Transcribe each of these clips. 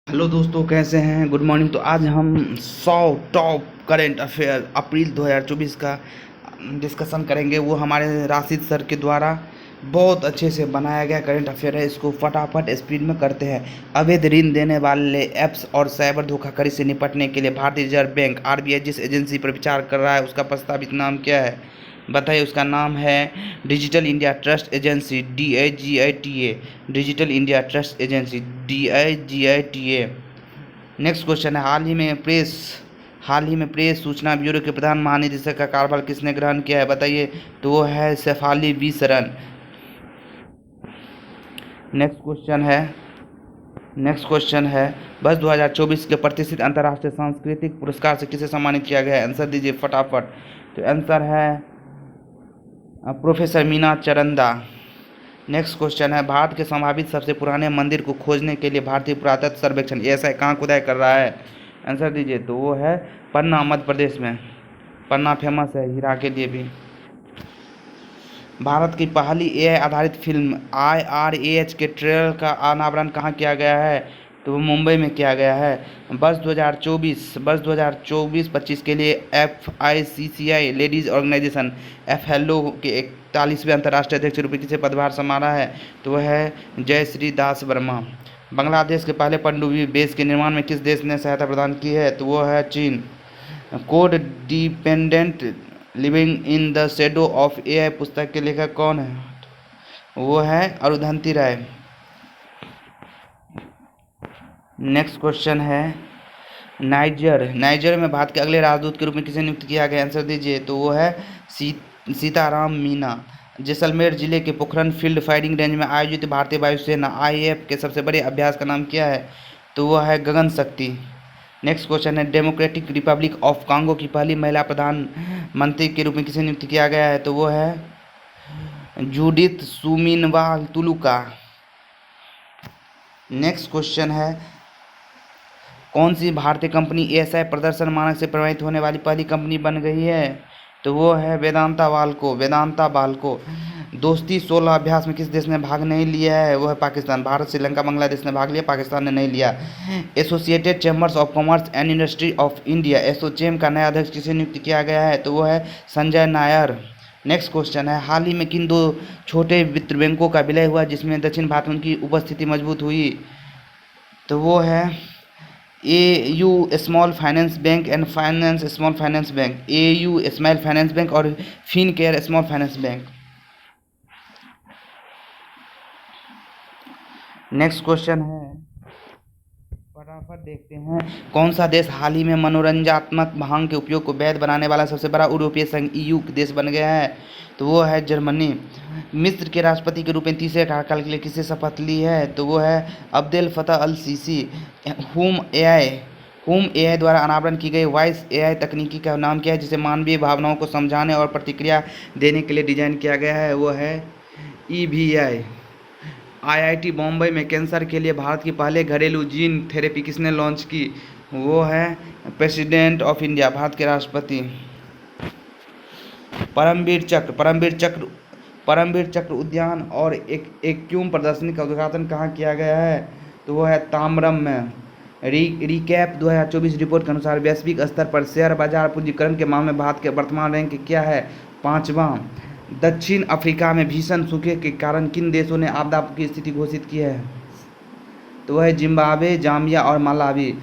Hello दोस्तों, कैसे हैं? Good morning. तो आज हम 100 टॉप करेंट अफेयर अप्रैल 2024 का डिस्कशन करेंगे। वो हमारे राशिद सर के द्वारा बहुत अच्छे से बनाया गया करेंट अफेयर है। इसको फटाफट स्पीड में करते हैं। अवैध ऋण देने वाले ऐप्स और साइबर धोखाधड़ी से निपटने के लिए भारतीय रिजर्व बैंक आरबीआई जिस एजेंसी पर विचार कर रहा है उसका प्रस्तावित नाम क्या है? बताइए। उसका नाम है digital India trust agency, DIGITA। Digital India trust agency, DIGITA। Next question है, हाल ही में प्रेस सूचना ब्यूरो के प्रधान महानिदेशक का कार्यभार किसने ग्रहण किया है? बताइए। तो वो है शेफाली वी शरण। नेक्स्ट क्वेश्चन है वर्ष 2024 के प्रतिष्ठित अंतर्राष्ट्रीय सांस्कृतिक पुरस्कार से किसे सम्मानित किया गया है? आंसर दीजिए फटाफट। तो आंसर है प्रोफेसर मीना चरंदा। नेक्स्ट क्वेश्चन है, भारत के संभावित सबसे पुराने मंदिर को खोजने के लिए भारतीय पुरातत्व सर्वेक्षण ऐसा कहाँ खुदाई कर रहा है? आंसर दीजिए। तो वो है पन्ना, मध्य प्रदेश में। पन्ना फेमस है हीरा के लिए भी। भारत की पहली एआई आधारित फिल्म IRAH के ट्रेलर का अनावरण कहाँ किया गया है? तो वो मुंबई में किया गया है। वर्ष 2024-25 के लिए FICCI लेडीज़ ऑर्गेनाइजेशन FLO के 41वें अंतर्राष्ट्रीय अध्यक्ष के रूप में किसे पदभार संभाला है? तो वह है जयश्री दास वर्मा। बांग्लादेश के पहले पनडुब्बी बेस के निर्माण में किस देश ने सहायता प्रदान की है? तो वो है चीन। Code dependent living in the shadow of AI पुस्तक के लेखक कौन है? वो है अरुंधति राय। नेक्स्ट क्वेश्चन है, नाइजर में भारत के अगले राजदूत के रूप में किसे नियुक्त किया गया? आंसर दीजिए। तो वो है सीताराम मीना। जैसलमेर जिले के पोखरण फील्ड फायरिंग रेंज में आयोजित भारतीय वायुसेना IAF के सबसे बड़े अभ्यास का नाम क्या है? तो वो है गगन शक्ति। नेक्स्ट क्वेश्चन है, डेमोक्रेटिक रिपब्लिक ऑफ कांगो की पहली महिला प्रधानमंत्री के रूप में किसे नियुक्त किया गया है? तो वो है जूडिथ सुमिनवा तुलुका। नेक्स्ट क्वेश्चन है, कौन सी भारतीय कंपनी ASI प्रदर्शन मानक से प्रभावित होने वाली पहली कंपनी बन गई है? तो वो है वेदांता बाल्को। दोस्ती 16 अभ्यास में किस देश ने भाग नहीं लिया है? वो है पाकिस्तान। भारत, श्रीलंका, बांग्लादेश ने भाग लिया, पाकिस्तान ने नहीं लिया। Associated chambers of commerce and industry of India ASSOCHAM का नया अध्यक्ष किसे नियुक्त किया गया है? तो वो है संजय नायर। नेक्स्ट क्वेश्चन है, हाल ही में किन दो छोटे वित्त बैंकों का विलय हुआ जिसमें दक्षिण भारत में उनकी उपस्थिति मजबूत हुई? तो वो है AU small finance bank and finance small finance bank, AU small finance bank और Fincare small finance bank. Next question है, फटाफट देखते हैं। कौन सा देश हाल ही में मनोरंजनात्मक भांग के उपयोग को वैध बनाने वाला सबसे बड़ा यूरोपीय संघ EU देश बन गया है? तो वो है जर्मनी। मिस्र के राष्ट्रपति के रूप में तीसरे कार्यकाल के लिए किसे शपथ ली है? तो वो है अब्देल फतह अल सीसी। होम AI द्वारा अनावरण की गई वॉइस AI तकनीकी का नाम क्या है जिसे मानवीय भावनाओं को समझाने और प्रतिक्रिया देने के लिए डिजाइन किया गया है? वो है EVI। IIT बॉम्बे में कैंसर के लिए भारत की पहले घरेलू जीन थेरेपी किसने लॉन्च की? वो है प्रेसिडेंट ऑफ इंडिया, भारत के राष्ट्रपति। परमवीर चक्र उद्यान और एक क्यूम प्रदर्शनी का उद्घाटन कहाँ किया गया है? तो वो है ताम्रम में। रिकैप 2024 रिपोर्ट के अनुसार वैश्विक स्तर पर शेयर बाजार पूंजीकरण के मामले में भारत के वर्तमान रैंक क्या है? 5वां। दक्षिण अफ्रीका में भीषण सूखे के कारण किन देशों ने आपदा की स्थिति घोषित की है? तो वह है जिम्बाब्वे, जाम्बिया और मालावी।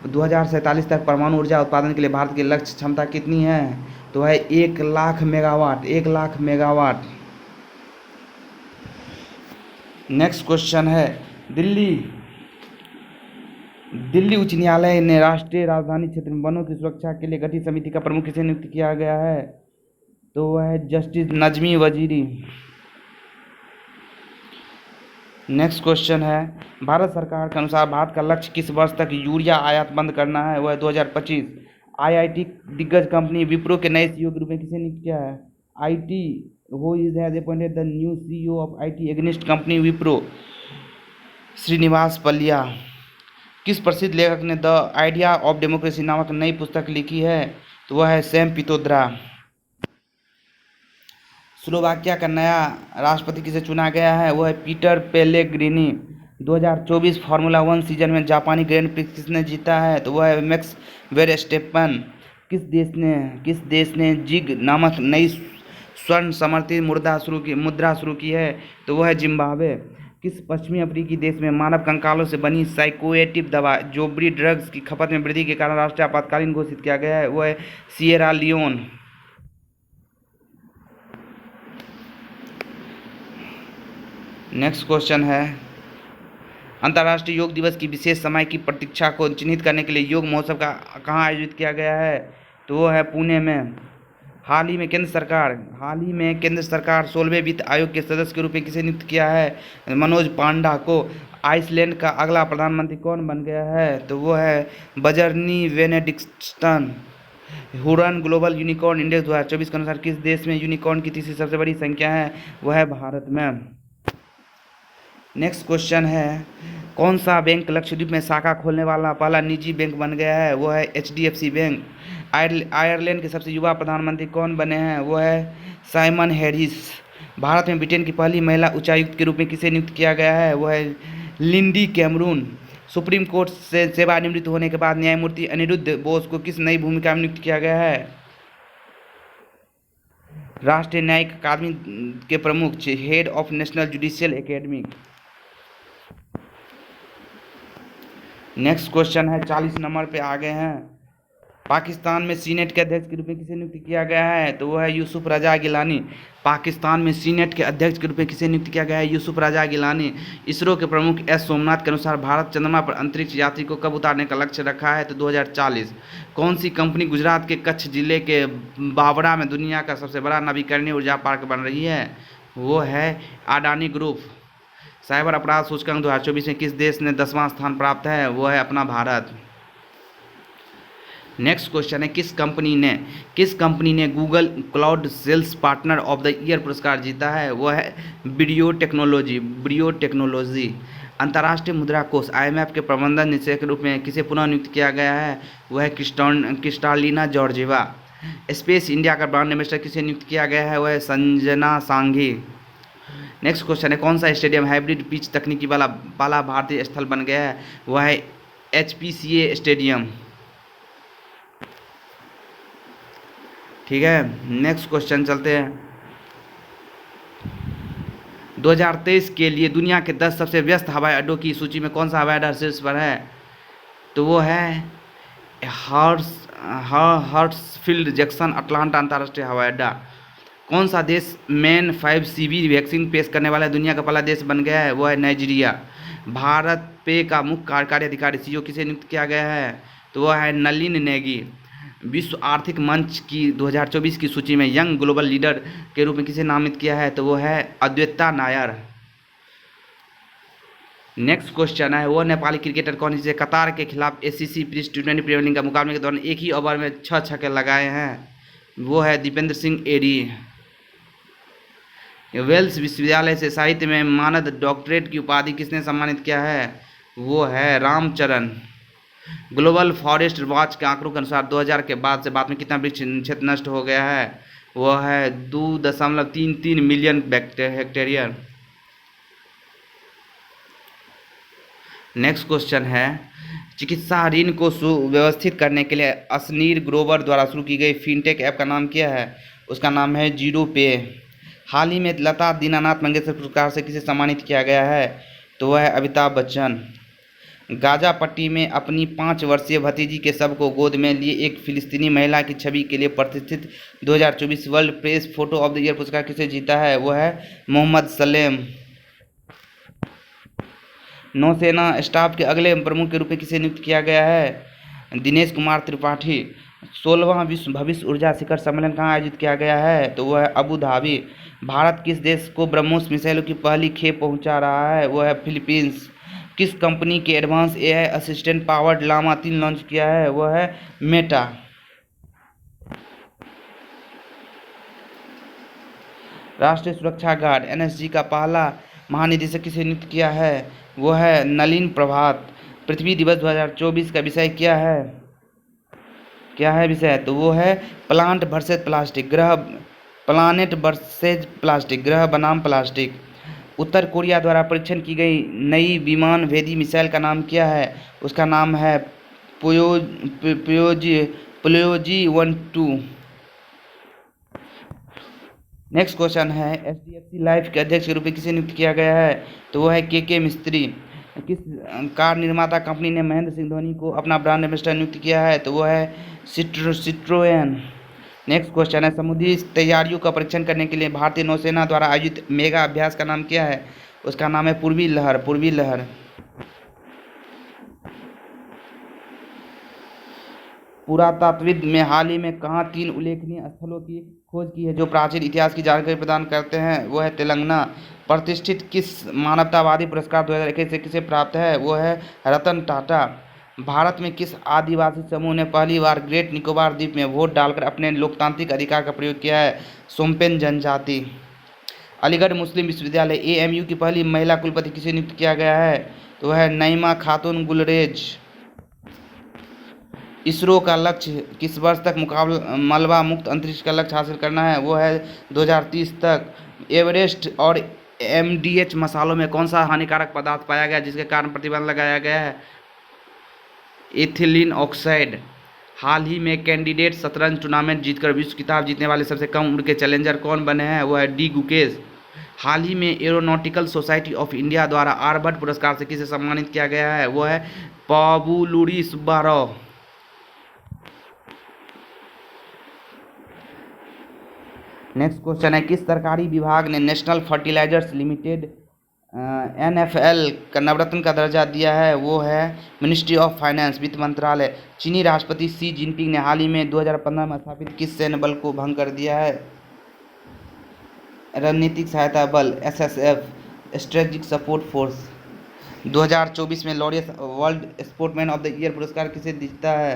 2047 तक परमाणु ऊर्जा उत्पादन के लिए भारत की लक्ष्य क्षमता कितनी है? तो है 1 लाख मेगावाट। नेक्स्ट क्वेश्चन है, दिल्ली उच्च न्यायालय ने राष्ट्रीय राजधानी क्षेत्र में वनों की सुरक्षा के लिए गठित समिति का प्रमुख किसे नियुक्त किया गया है? तो वह है justice Najmi Waziri. Next question है, भारत सरकार के अनुसार भारत का लक्ष्य किस वर्ष तक यूरिया आयात बंद करना है? वह है 2025। IIT दिग्गज कंपनी विप्रो के नए CEO के रूप में किसे नियुक्त किया है? Who has appointed the new CEO of IT एग्निस्ट कंपनी विप्रो? श्रीनिवास पलिया। किस प्रसिद्ध लेखक ने द आइडिया ऑफ डेमोक्रेसी नामक नई पुस्तक लिखी है? तो वह है सैम पित्रोदा। स्लोवाकिया का नया राष्ट्रपति किसे चुना गया है? वो है पीटर पेलेग्रिनी। 2024 फार्मूला 1 सीजन में जापानी ग्रैंड प्रिक्स किसने जीता है? तो वह है मैक्स वेरस्टेपन। किस देश ने जिग नामक नई स्वर्ण समर्थित मुद्रा शुरू की है? तो वह है जिम्बाब्वे। किस पश्चिमी अफ्रीकी देश में मानव कंकालों से बनी साइकोएक्टिव दवा जोबरी ड्रग्स की खपत में वृद्धि के कारण राष्ट्रीय आपातकालीन घोषित किया गया है? वह है सिएरा लियोन। नेक्स्ट क्वेश्चन है, अंतर्राष्ट्रीय योग दिवस की विशेष समय की प्रतीक्षा को चिन्हित करने के लिए योग महोत्सव का कहाँ आयोजित किया गया है? तो वो है पुणे में। हाल ही में केंद्र सरकार 16वें वित्त आयोग के सदस्य के रूप में किसे नियुक्त किया है? मनोज पांडा को। आइसलैंड का अगला प्रधानमंत्री कौन बन गया है? तो वो है Bjarni Benediktsson. Huron global unicorn index 2024 के अनुसार किस देश में यूनिकॉर्न की तीसरी सबसे बड़ी संख्या है? वह है भारत में। नेक्स्ट क्वेश्चन है, कौन सा बैंक लक्षद्वीप में शाखा खोलने वाला पहला निजी बैंक बन गया है? वो है HDFC बैंक। आयरलैंड के सबसे युवा प्रधानमंत्री कौन बने हैं? वो है साइमन हैरिस। भारत में ब्रिटेन की पहली महिला उच्चायुक्त के रूप में किसे नियुक्त किया गया है? वो है लिंडी कैमरून। सुप्रीम कोर्ट से सेवानिवृत्त होने के बाद न्यायमूर्ति अनिरुद्ध बोस को किस नई भूमिका में नियुक्त किया गया है? राष्ट्रीय न्यायिक अकादमी के प्रमुख, head of national judicial academy. Next question है, 40 नंबर पे आ गए हैं। पाकिस्तान में सीनेट के अध्यक्ष के रूप में किसे नियुक्त किया गया है? तो वो है यूसुफ रजा गिलानी। पाकिस्तान में सीनेट के अध्यक्ष के रूप में किसे नियुक्त किया गया है? यूसुफ रजा गिलानी। इसरो के प्रमुख एस सोमनाथ के अनुसार भारत चंद्रमा पर अंतरिक्ष यात्री को कब उतारने का लक्ष्य रखा है? तो 2040। कौन सी कंपनी गुजरात के कच्छ जिले के बावड़ा में दुनिया का सबसे बड़ा नवीकरणीय ऊर्जा पार्क बन रही है? वो है अडानी ग्रुप। साइबर अपराध सूचकांक 2024 में किस देश ने 10वां स्थान प्राप्त है? वो है अपना भारत। नेक्स्ट क्वेश्चन है, किस कंपनी ने Google cloud sales partner of the year पुरस्कार जीता है? वो है ब्रियो टेक्नोलॉजी। अंतर्राष्ट्रीय मुद्रा कोष IMF के प्रबंधन निदेशक के रूप में किसे पुनः नियुक्त किया गया है? वह है क्रिस्टालिना जॉर्जिवा। स्पेस इंडिया का ब्रांड एम्बेसडर किसे नियुक्त किया गया है? वह है संजना सांघी। नेक्स्ट क्वेश्चन है, कौन सा स्टेडियम हाइब्रिड पिच तकनीकी वाला पहला भारतीय स्थल बन गया है? वह है HPCA स्टेडियम। ठीक है, नेक्स्ट क्वेश्चन चलते हैं। 2023 के लिए दुनिया के 10 सबसे व्यस्त हवाई अड्डों की सूची में कौन सा हवाई अड्डा शीर्ष पर है? तो वो है हर्ट्सफील्ड जैक्सन अटलांटा अंतर्राष्ट्रीय हवाई अड्डा। कौन सा देश मैन 5CV वैक्सीन पेश करने वाला दुनिया का पहला देश बन गया है? वो है नाइजीरिया। भारत पे का मुख्य कार्यकारी अधिकारी CEO किसे नियुक्त किया गया है? तो वह है नलिन नेगी। विश्व आर्थिक मंच की 2024 की सूची में यंग ग्लोबल लीडर के रूप में किसे नामित किया है? तो वो है अद्वैता नायर। नेक्स्ट क्वेश्चन है, वो नेपाली क्रिकेटर कौन जिसे कतार के खिलाफ ACC priests T20 premiere league का मुकाबले के दौरान एक ही ओवर में 6 छक्के लगाए हैं? वो है दीपेंद्र सिंह एडी। वेल्स विश्वविद्यालय से साहित्य में मानद डॉक्टरेट की उपाधि किसने सम्मानित किया है? वो है रामचरण। ग्लोबल फॉरेस्ट वॉच के आंकड़ों के अनुसार 2000 के बाद से भारत में कितना वृक्ष क्षेत्र नष्ट हो गया है? वो है 2.33 मिलियन हेक्टेरियर। नेक्स्ट क्वेश्चन है, चिकित्सा ऋण को सुव्यवस्थित करने के लिए असनीर ग्रोवर द्वारा शुरू की गई फिनटेक ऐप का नाम क्या है? उसका नाम है जीरो पे। हाल ही में लता दीनानाथ मंगेशकर पुरस्कार से किसे सम्मानित किया गया है? तो वह है अमिताभ बच्चन। गाजा पट्टी में अपनी 5 वर्षीय भतीजी के शव को गोद में लिए एक फिलिस्तीनी महिला की छवि के लिए प्रतिष्ठित 2024 world press photo of the year पुरस्कार किसे जीता है? वो है मोहम्मद सलेम। नौसेना स्टाफ के अगले प्रमुख के रूप में किसे नियुक्त किया गया है? दिनेश कुमार त्रिपाठी। 16वां विश्व भविष्य ऊर्जा शिखर सम्मेलन कहाँ आयोजित किया गया है? तो वह है अबू धाबी। भारत किस देश को ब्रह्मोस मिसाइलों की पहली खेप पहुंचा रहा है? वह है फिलीपींस। किस कंपनी के advance AI assistant powered Llama 3 launch किया है? वह है मेटा। राष्ट्रीय सुरक्षा गार्ड NSG का पहला महानिदेशक किसे नियुक्त किया है? वो है नलिन प्रभात। पृथ्वी दिवस 2024 का विषय क्या है? विषय? तो वो है प्लांट वर्सेज प्लास्टिक, ग्रह बनाम प्लास्टिक। उत्तर कोरिया द्वारा परीक्षण की गई नई विमान भेदी मिसाइल का नाम क्या है? उसका नाम है प्योजी प्योजी 12। नेक्स्ट क्वेश्चन है, HDFC लाइफ के अध्यक्ष के रूप में किसे नियुक्त किया गया है? तो वो है के मिस्त्री। किस कार निर्माता कंपनी ने महेंद्र सिंह धोनी को अपना ब्रांड एम्बेसडर नियुक्त किया है? तो वो है सिट्रोएन। नेक्स्ट क्वेश्चन है, समुद्री तैयारियों का परीक्षण करने के लिए भारतीय नौसेना द्वारा आयोजित मेगा अभ्यास का नाम क्या है? उसका नाम है पूर्वी लहर। पुरातत्वविद में हाल ही में कहाँ 3 उल्लेखनीय स्थलों की खोज की है जो प्राचीन इतिहास की जानकारी प्रदान करते हैं? वो है तेलंगाना। प्रतिष्ठित किस मानवतावादी पुरस्कार 2021 से किसे प्राप्त है? वो है रतन टाटा। भारत में किस आदिवासी समूह ने पहली बार ग्रेट निकोबार द्वीप में वोट डालकर अपने लोकतांत्रिक अधिकार का प्रयोग किया है? सोम्पेन जनजाति। अलीगढ़ मुस्लिम विश्वविद्यालय AMU की पहली महिला कुलपति किसे नियुक्त किया गया है? तो वह है नईमा खातून गुलरेज। इसरो का लक्ष्य किस वर्ष तक मलबा मुक्त अंतरिक्ष का लक्ष्य हासिल करना है? वो है 2030 तक। एवरेस्ट और MDH मसालों में कौन सा हानिकारक पदार्थ पाया गया जिसके कारण प्रतिबंध लगाया गया है? Ethylene oxide. हाल ही में कैंडिडेट शतरंज टूर्नामेंट जीतकर विश्व खिताब जीतने वाले सबसे कम उम्र के चैलेंजर कौन बने हैं? वो है डी गुकेश। हाल ही में एरोनॉटिकल सोसाइटी ऑफ इंडिया द्वारा आर्यभट्ट पुरस्कार से किसे सम्मानित किया गया है? वो है पाबुलूरी सुब्बाराव। नेक्स्ट क्वेश्चन है, किस सरकारी विभाग ने नेशनल फर्टिलाइजर्स लिमिटेड NFL का नवरत्न का दर्जा दिया है? वो है मिनिस्ट्री ऑफ फाइनेंस, वित्त मंत्रालय। चीनी राष्ट्रपति शी जिनपिंग ने हाल ही में 2015 में स्थापित किस सैन्य बल को भंग कर दिया है? रणनीतिक सहायता बल SSF, स्ट्रेटेजिक सपोर्ट फोर्स। 2024 में Laureus world sportsman of the year पुरस्कार किसे जीता है?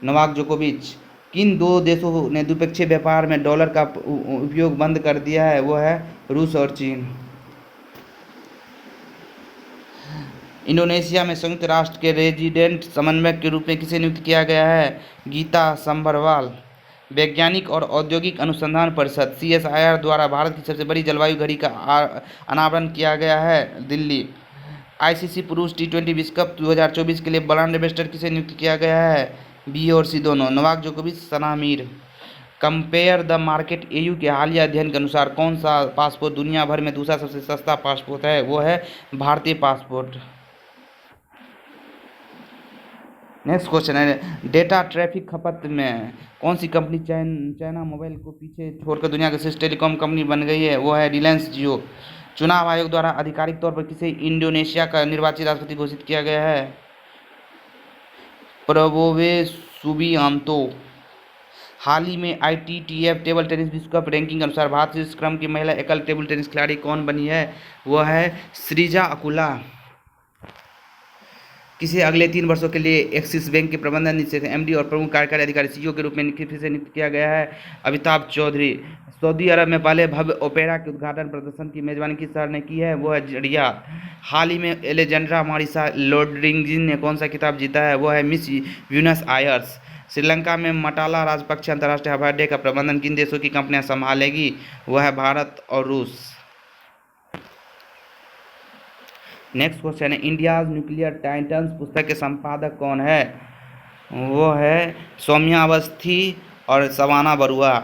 नोवाक जोकोविच। किन 2 देशों ने द्विपक्षीय व्यापार में डॉलर का उपयोग बंद कर दिया है? वो है रूस और चीन। इंडोनेशिया में संयुक्त राष्ट्र के रेजिडेंट समन्वयक के रूप में किसे नियुक्त किया गया है? गीता संभरवाल। वैज्ञानिक और औद्योगिक अनुसंधान परिषद CSIR द्वारा भारत की सबसे बड़ी जलवायु घड़ी का अनावरण किया गया है, दिल्ली। ICC पुरुष T20 विश्व कप 2024 के लिए ब्रांड एम्बेसडर किसे नियुक्त किया गया है? B और C दोनों। नोवाक जोकोविच, Sana Mir. Compare the market AU के हालिया अध्ययन के अनुसार कौन सा पासपोर्ट दुनिया भर में दूसरा सबसे सस्ता पासपोर्ट है? वो है भारतीय पासपोर्ट। नेक्स्ट क्वेश्चन है, डेटा ट्रैफिक खपत में कौन सी कंपनी चाइना मोबाइल को पीछे छोड़कर दुनिया की शीर्ष टेलीकॉम कंपनी बन गई है? वो है रिलायंस जियो। चुनाव आयोग द्वारा आधिकारिक तौर पर किसे इंडोनेशिया का निर्वाचित राष्ट्रपति घोषित किया गया है? प्रबोवे सुबियांतो। हाल ही में ITTF टेबल टेनिस विश्व कप रैंकिंग के अनुसार भारत शीर्ष क्रम की महिला एकल टेबल टेनिस खिलाड़ी कौन बनी है? वह है श्रीजा अकुला। किसे अगले 3 वर्षों के लिए एक्सिस बैंक के प्रबंधन निदेशक MD और प्रमुख कार्यकारी अधिकारी CEO के रूप में फिर से नियुक्त किया गया है? अमिताभ चौधरी। सऊदी अरब में पहले भव्य ओपेरा के उद्घाटन प्रदर्शन की मेजबानी किस शहर ने की है? वो है रियाद। हाल ही में एलेजेंड्रा मारिसा लोड्रिंगजिन ने कौन सा खिताब जीता है? वो है मिस ब्यूनस आयर्स। श्रीलंका में मटाला राजपक्षे अंतर्राष्ट्रीय हवाई अड्डे का प्रबंधन किन देशों की कंपनियां संभालेगी? वह है भारत और रूस। नेक्स्ट क्वेश्चन है, इंडियाज न्यूक्लियर टाइटन्स पुस्तक के संपादक कौन है? वो है सौम्या अवस्थी और सवाना बरुआ।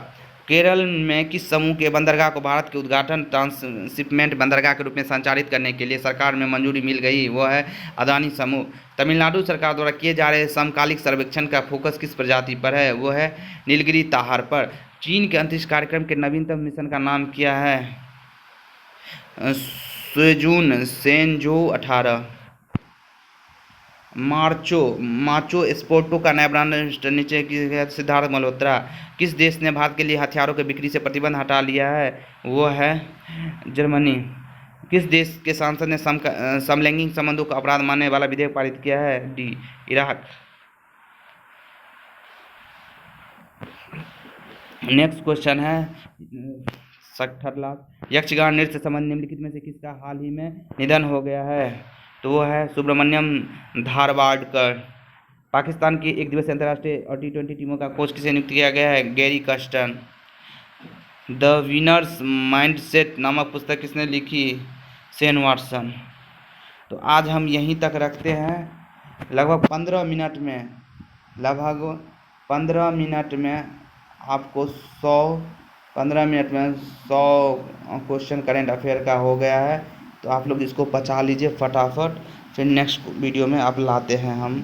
केरल में किस समूह के बंदरगाह को भारत के उद्घाटन ट्रांसशिपमेंट बंदरगाह के रूप में संचालित करने के लिए सरकार में मंजूरी मिल गई? वो है अदानी समूह। तमिलनाडु सरकार द्वारा किए जा रहे समकालिक सर्वेक्षण का फोकस किस प्रजाति पर है? वो है नीलगिरी ताहार पर। चीन के अंतरिक्ष कार्यक्रम के नवीनतम मिशन का नाम क्या है? सुजून सेंजो 18। माचो स्पोर्टो का नया ब्रांड नीचे की सिद्धार्थ मल्होत्रा। किस देश ने भारत के लिए हथियारों की बिक्री से प्रतिबंध हटा लिया है? वो है जर्मनी। किस देश के सांसद ने समलैंगिक संबंधों का अपराध मानने वाला विधेयक पारित किया है? D, Iraq. नेक्स्ट क्वेश्चन है, 60 लाख। यक्षगान नृत्य संबंध निम्नलिखित में से किसका हाल ही में निधन हो गया है? तो वो है सुब्रमण्यम धारवाडकर। पाकिस्तान की 1 दिवसीय अंतर्राष्ट्रीय और T20 टीमों का कोच किसे नियुक्त किया गया है? Gary Kirsten. The winners mindset नामक पुस्तक किसने लिखी? Shane Watson. तो आज हम यहीं तक रखते हैं। लगभग 15 मिनट में आपको 100 क्वेश्चन करेंट अफेयर का हो गया है। तो आप लोग इसको पचा लीजिए फटाफट, फिर नेक्स्ट वीडियो में आप लाते हैं हम।